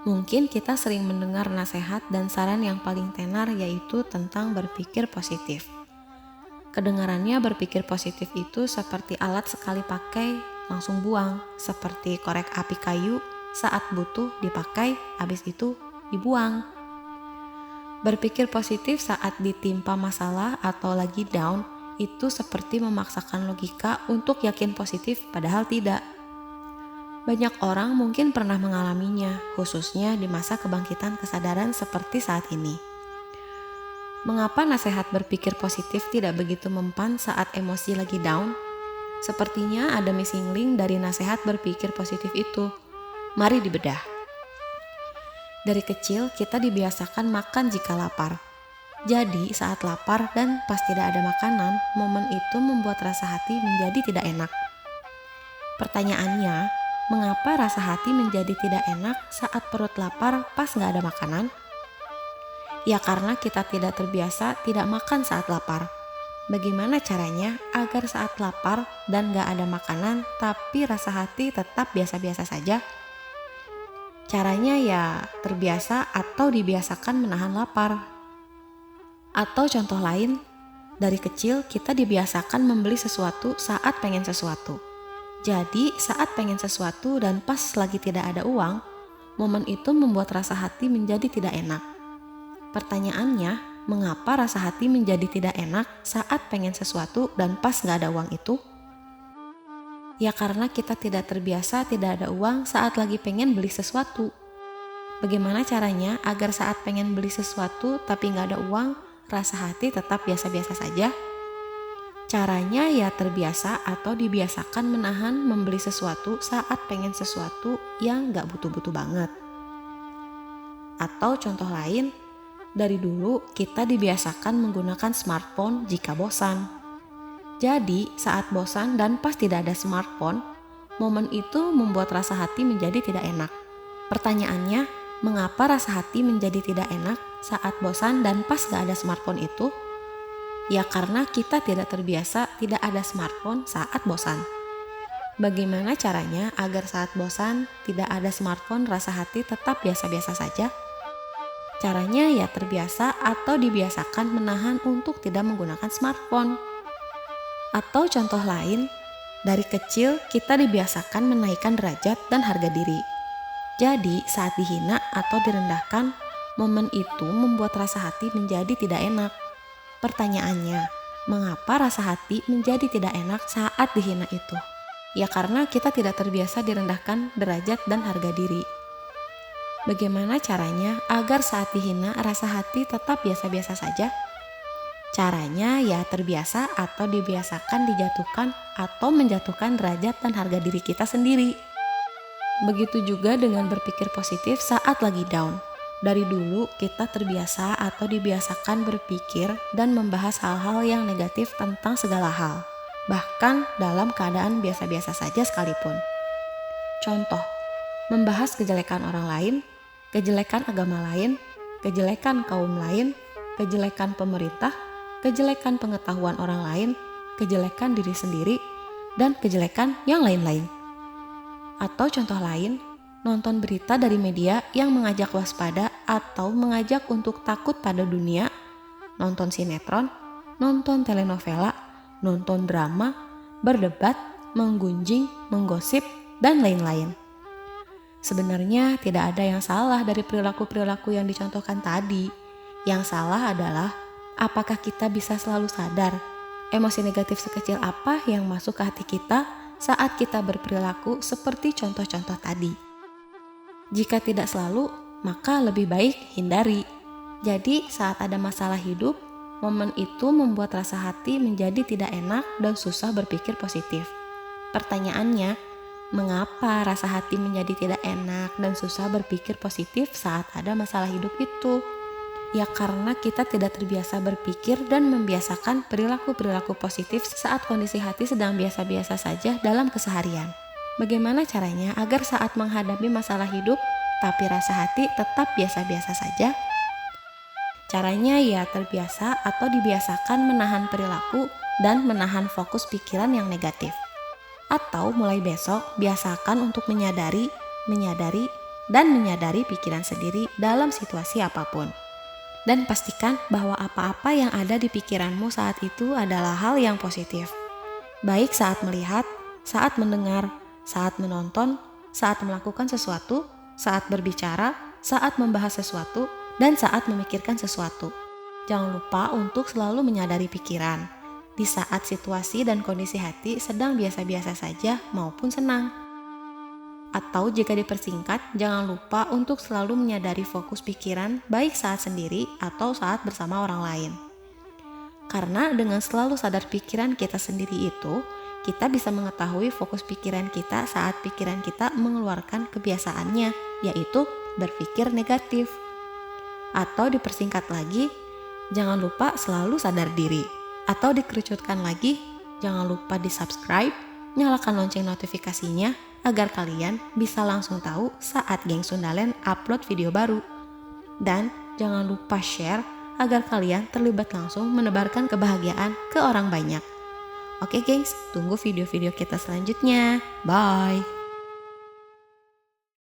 Mungkin kita sering mendengar nasihat dan saran yang paling tenar yaitu tentang berpikir positif. Kedengarannya berpikir positif itu seperti alat sekali pakai langsung buang, seperti korek api kayu saat butuh dipakai, habis itu dibuang. Berpikir positif saat ditimpa masalah atau lagi down itu seperti memaksakan logika untuk yakin positif padahal tidak. Banyak orang mungkin pernah mengalaminya, khususnya di masa kebangkitan kesadaran seperti saat ini. Mengapa nasihat berpikir positif tidak begitu mempan saat emosi lagi down? Sepertinya ada missing link dari nasihat berpikir positif itu. Mari dibedah. Dari kecil kita dibiasakan makan jika lapar. Jadi saat lapar dan pas tidak ada makanan, momen itu membuat rasa hati menjadi tidak enak. Pertanyaannya, mengapa rasa hati menjadi tidak enak saat perut lapar pas nggak ada makanan? Ya karena kita tidak terbiasa tidak makan saat lapar. Bagaimana caranya agar saat lapar dan nggak ada makanan tapi rasa hati tetap biasa-biasa saja? Caranya ya terbiasa atau dibiasakan menahan lapar. Atau contoh lain, dari kecil kita dibiasakan membeli sesuatu saat pengen sesuatu. Jadi saat pengen sesuatu dan pas lagi tidak ada uang, momen itu membuat rasa hati menjadi tidak enak. Pertanyaannya, mengapa rasa hati menjadi tidak enak saat pengen sesuatu dan pas nggak ada uang itu? Ya karena kita tidak terbiasa tidak ada uang saat lagi pengen beli sesuatu. Bagaimana caranya agar saat pengen beli sesuatu tapi nggak ada uang, rasa hati tetap biasa-biasa saja? Caranya ya terbiasa atau dibiasakan menahan membeli sesuatu saat pengen sesuatu yang gak butuh-butuh banget. Atau contoh lain, dari dulu kita dibiasakan menggunakan smartphone jika bosan. Jadi saat bosan dan pas tidak ada smartphone, momen itu membuat rasa hati menjadi tidak enak. Pertanyaannya, mengapa rasa hati menjadi tidak enak saat bosan dan pas gak ada smartphone itu? Ya karena kita tidak terbiasa tidak ada smartphone saat bosan. Bagaimana caranya agar saat bosan tidak ada smartphone rasa hati tetap biasa-biasa saja? Caranya ya terbiasa atau dibiasakan menahan untuk tidak menggunakan smartphone. Atau contoh lain, dari kecil kita dibiasakan menaikkan derajat dan harga diri. Jadi saat dihina atau direndahkan, momen itu membuat rasa hati menjadi tidak enak. Pertanyaannya, mengapa rasa hati menjadi tidak enak saat dihina itu? Ya karena kita tidak terbiasa direndahkan derajat dan harga diri. Bagaimana caranya agar saat dihina rasa hati tetap biasa-biasa saja? Caranya ya terbiasa atau dibiasakan dijatuhkan atau menjatuhkan derajat dan harga diri kita sendiri. Begitu juga dengan berpikir positif saat lagi down. Dari dulu kita terbiasa atau dibiasakan berpikir dan membahas hal-hal yang negatif tentang segala hal, bahkan dalam keadaan biasa-biasa saja sekalipun. Contoh, membahas kejelekan orang lain, kejelekan agama lain, kejelekan kaum lain, kejelekan pemerintah, kejelekan pengetahuan orang lain, kejelekan diri sendiri, dan kejelekan yang lain-lain. Atau contoh lain, nonton berita dari media yang mengajak waspada atau mengajak untuk takut pada dunia, nonton sinetron, nonton telenovela, nonton drama, berdebat, menggunjing, menggosip, dan lain-lain. Sebenarnya tidak ada yang salah dari perilaku-perilaku yang dicontohkan tadi. Yang salah adalah apakah kita bisa selalu sadar emosi negatif sekecil apa yang masuk ke hati kita saat kita berperilaku seperti contoh-contoh tadi. Jika tidak selalu, maka lebih baik hindari. Jadi saat ada masalah hidup, momen itu membuat rasa hati menjadi tidak enak dan susah berpikir positif. Pertanyaannya, mengapa rasa hati menjadi tidak enak dan susah berpikir positif saat ada masalah hidup itu? Ya karena kita tidak terbiasa berpikir dan membiasakan perilaku-perilaku positif saat kondisi hati sedang biasa-biasa saja dalam keseharian. Bagaimana caranya agar saat menghadapi masalah hidup, tapi rasa hati tetap biasa-biasa saja? Caranya ya terbiasa atau dibiasakan menahan perilaku dan menahan fokus pikiran yang negatif. Atau mulai besok, biasakan untuk menyadari, dan menyadari pikiran sendiri dalam situasi apapun. Dan pastikan bahwa apa-apa yang ada di pikiranmu saat itu adalah hal yang positif. Baik saat melihat, saat mendengar, saat menonton, saat melakukan sesuatu, saat berbicara, saat membahas sesuatu, dan saat memikirkan sesuatu. Jangan lupa untuk selalu menyadari pikiran di saat situasi dan kondisi hati sedang biasa-biasa saja maupun senang. Atau jika dipersingkat, jangan lupa untuk selalu menyadari fokus pikiran baik saat sendiri atau saat bersama orang lain. Karena dengan selalu sadar pikiran kita sendiri itu, kita bisa mengetahui fokus pikiran kita saat pikiran kita mengeluarkan kebiasaannya, yaitu berpikir negatif. Atau dipersingkat lagi, jangan lupa selalu sadar diri. Atau dikerucutkan lagi, jangan lupa di-subscribe, nyalakan lonceng notifikasinya, agar kalian bisa langsung tahu saat Geng Sundalen upload video baru. Dan jangan lupa share agar kalian terlibat langsung menebarkan kebahagiaan ke orang banyak. Oke gengs, tunggu video-video kita selanjutnya. Bye!